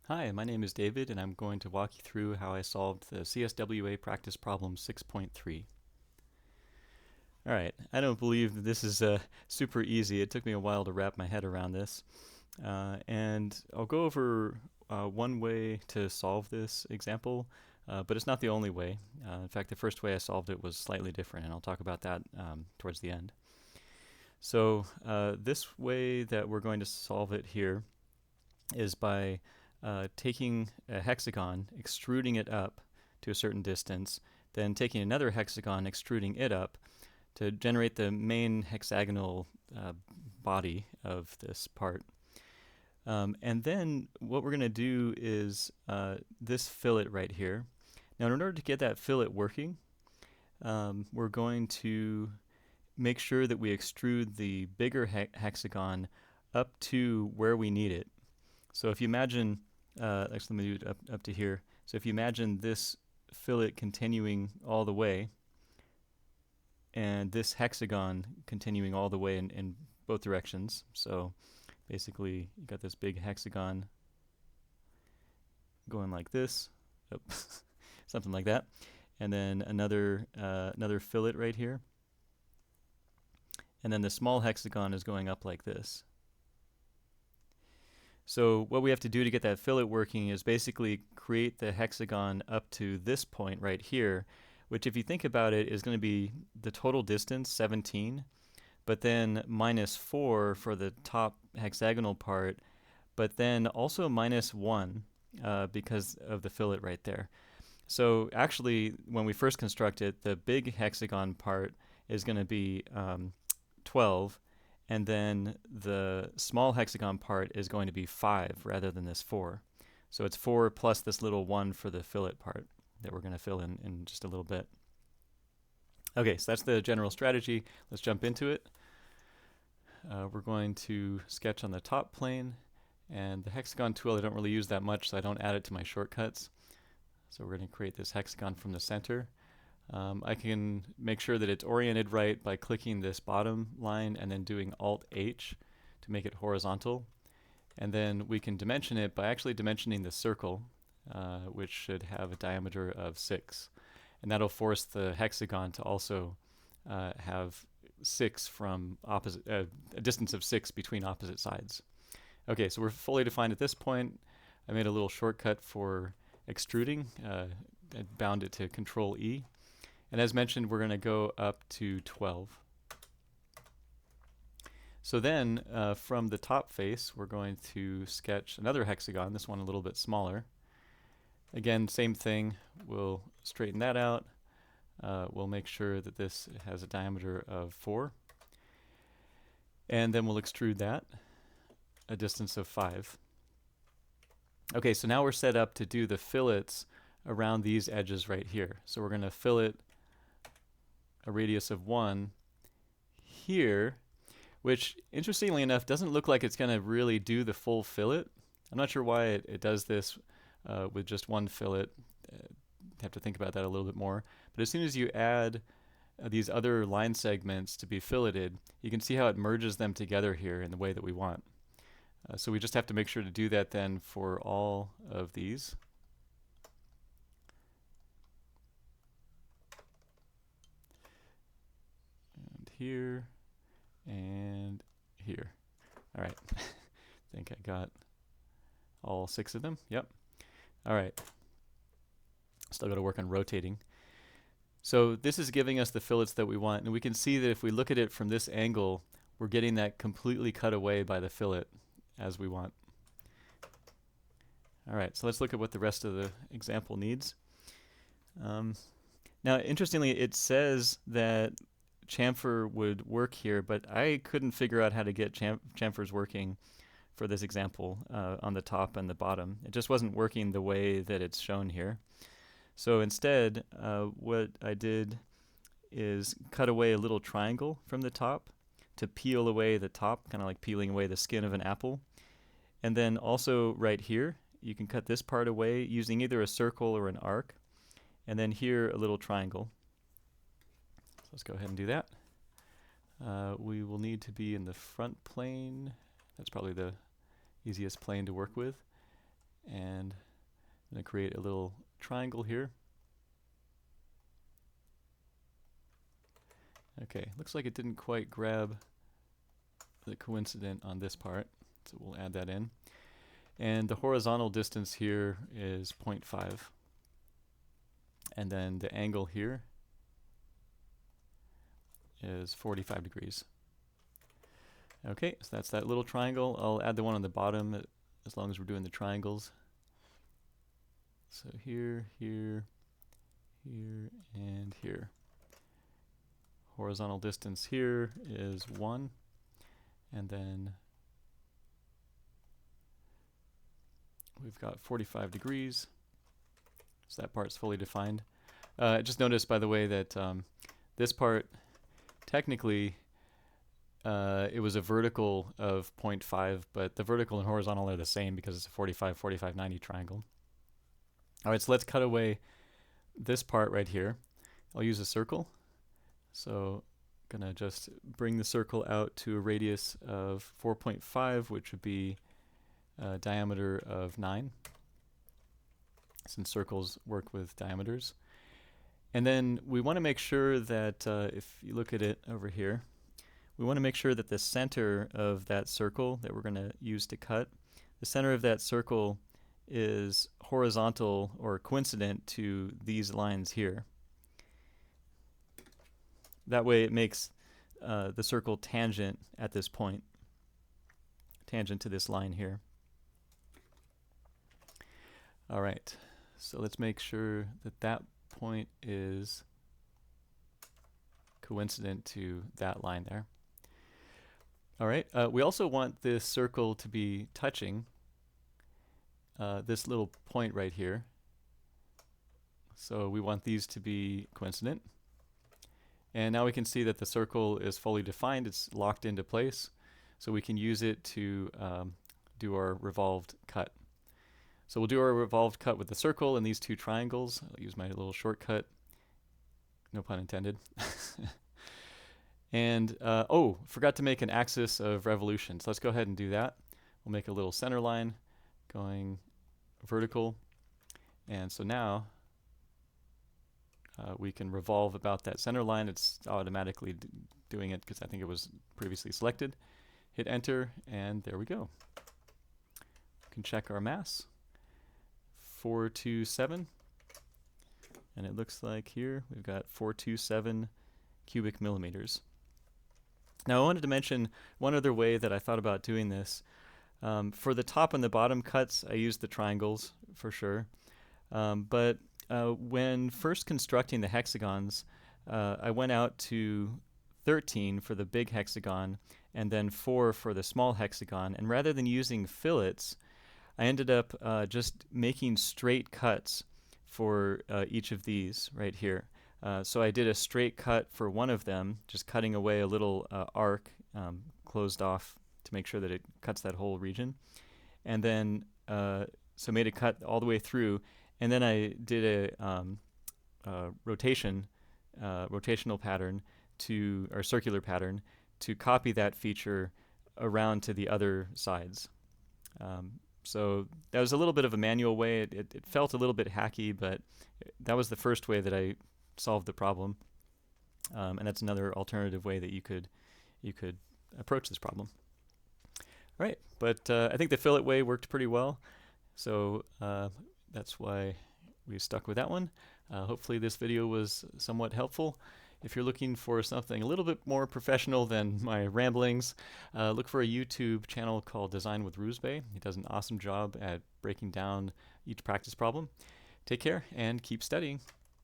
Hi, my name is David, and I'm going to walk you through how I solved the CSWA practice problem 6.3. All right, I don't believe that this is super easy. It took me a while to wrap my head around this. And I'll go over one way to solve this example, but it's not the only way. In fact, the first way I solved it was slightly different, and I'll talk about that towards the end. So this way that we're going to solve it here is by taking a hexagon, extruding it up to a certain distance, then taking another hexagon, extruding it up to generate the main hexagonal body of this part. And then what we're going to do is this fillet right here. Now, in order to get that fillet working, we're going to make sure that we extrude the bigger hexagon up to where we need it. So if you imagine, actually let me do it up to here. So if you imagine this fillet continuing all the way, and this hexagon continuing all the way in both directions. So basically, you got this big hexagon going like this, something like that, and then another fillet right here, and then the small hexagon is going up like this. So what we have to do to get that fillet working is basically create the hexagon up to this point right here, which if you think about it is going to be the total distance, 17, but then minus 4 for the top hexagonal part, but then also minus 1 because of the fillet right there. So actually, when we first construct it, the big hexagon part is going to be 12, and then the small hexagon part is going to be 5 rather than this 4. So it's 4 plus this little 1 for the fillet part that we're going to fill in just a little bit. Okay, so that's the general strategy. Let's jump into it. We're going to sketch on the top plane, and the hexagon tool I don't really use that much, so I don't add it to my shortcuts. So we're going to create this hexagon from the center. I can make sure that it's oriented right by clicking this bottom line and then doing Alt-H to make it horizontal. And then we can dimension it by actually dimensioning the circle, which should have a diameter of 6. And that'll force the hexagon to also have 6 from opposite, a distance of 6 between opposite sides. Okay, so we're fully defined at this point. I made a little shortcut for extruding. I bound it to Control E. And as mentioned, we're going to go up to 12. So then, from the top face, we're going to sketch another hexagon, this one a little bit smaller. Again, same thing, we'll straighten that out. We'll make sure that this has a diameter of 4. And then we'll extrude that, a distance of 5. Okay, so now we're set up to do the fillets around these edges right here. So we're going to fillet a radius of 1 here, which interestingly enough doesn't look like it's going to really do the full fillet. I'm not sure why it does this with just one fillet. Have to think about that a little bit more. But as soon as you add these other line segments to be filleted, you can see how it merges them together here in the way that we want. So we just have to make sure to do that then for all of these. And here, and here. All right, I think I got all 6 of them. Yep. All right. Still got to work on rotating. So this is giving us the fillets that we want, and we can see that if we look at it from this angle, we're getting that completely cut away by the fillet as we want. All right, so let's look at what the rest of the example needs. Now, interestingly, it says that chamfer would work here, but I couldn't figure out how to get chamfers working for this example on the top and the bottom. It just wasn't working the way that it's shown here. So instead, what I did is cut away a little triangle from the top to peel away the top, kind of like peeling away the skin of an apple. And then also right here, you can cut this part away using either a circle or an arc. And then here, a little triangle. So let's go ahead and do that. We will need to be in the front plane. That's probably the easiest plane to work with. And I'm going to create a little triangle here. Okay, looks like it didn't quite grab the coincident on this part, so we'll add that in. And the horizontal distance here is 0.5. And then the angle here is 45 degrees. Okay, so that's that little triangle. I'll add the one on the bottom as long as we're doing the triangles. So here, here, here, and here. Horizontal distance here is 1, and then we've got 45 degrees, so that part's fully defined. Just notice, by the way, that this part, technically, it was a vertical of 0.5, but the vertical and horizontal are the same because it's a 45, 45, 90 triangle. All right, so let's cut away this part right here. I'll use a circle. So I'm going to just bring the circle out to a radius of 4.5, which would be a diameter of 9, since circles work with diameters. And then we want to make sure that, if you look at it over here, we want to make sure that the center of that circle that we're going to use to cut, the center of that circle is horizontal or coincident to these lines here. That way it makes the circle tangent at this point, tangent to this line here. All right, so let's make sure that that point is coincident to that line there. All right, we also want this circle to be touching this little point right here. So we want these to be coincident. And now we can see that the circle is fully defined. It's locked into place. So we can use it to do our revolved cut. So we'll do our revolved cut with the circle and these two triangles. I'll use my little shortcut. No pun intended. And, oh, forgot to make an axis of revolution. So let's go ahead and do that. We'll make a little center line going vertical. And so now we can revolve about that center line. It's automatically doing it because I think it was previously selected. Hit enter, and there we go. We can check our mass. 427. And it looks like here we've got 427 cubic millimeters. Now I wanted to mention one other way that I thought about doing this. For the top and the bottom cuts, I used the triangles for sure. But when first constructing the hexagons, I went out to 13 for the big hexagon and then 4 for the small hexagon. And rather than using fillets, I ended up just making straight cuts for each of these right here. So I did a straight cut for one of them, just cutting away a little arc closed off to make sure that it cuts that whole region. And then, so made a cut all the way through. And then I did a rotational pattern or circular pattern to copy that feature around to the other sides. So that was a little bit of a manual way. It felt a little bit hacky, but that was the first way that I solved the problem. And that's another alternative way that you could approach this problem. All right, but I think the fillet way worked pretty well. So that's why we stuck with that one. Hopefully this video was somewhat helpful. If you're looking for something a little bit more professional than my ramblings, look for a YouTube channel called Design With Roozbe. He does an awesome job at breaking down each practice problem. Take care and keep studying.